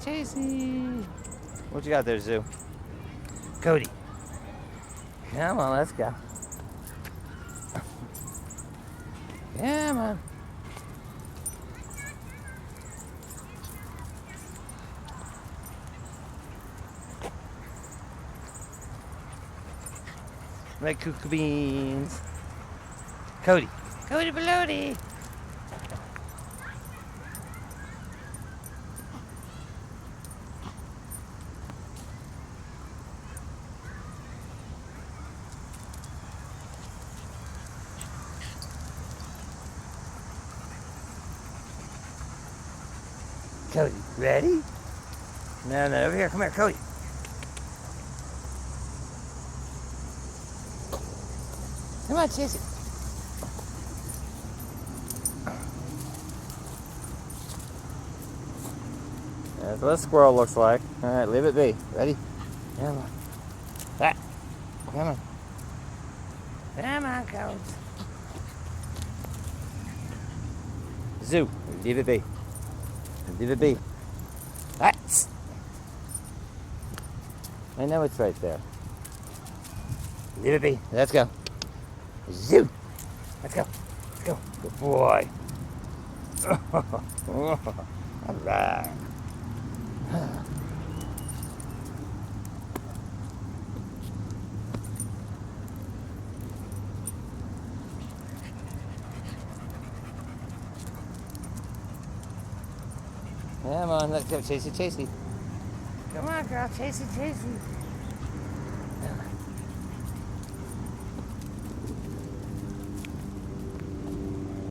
Chasey. What you got there, Zoo? Cody. Come on, let's go. Come on. Red cuckoo beans. Cody. Cody Belody. Cody, ready? No, over here. Come here, Cody. Come on, chase it. That's what a squirrel looks like. All right, leave it be. Ready? Come on. That. Come on. Come on, Cody. Zoo, leave it be. Leave it be. That. I know it's right there. Leave it be. Let's go. Zoo. Let's go. Let's go. Good boy. All right. Come on, let's go, Chasey, Chasey. Come on, girl, Chasey, Chasey.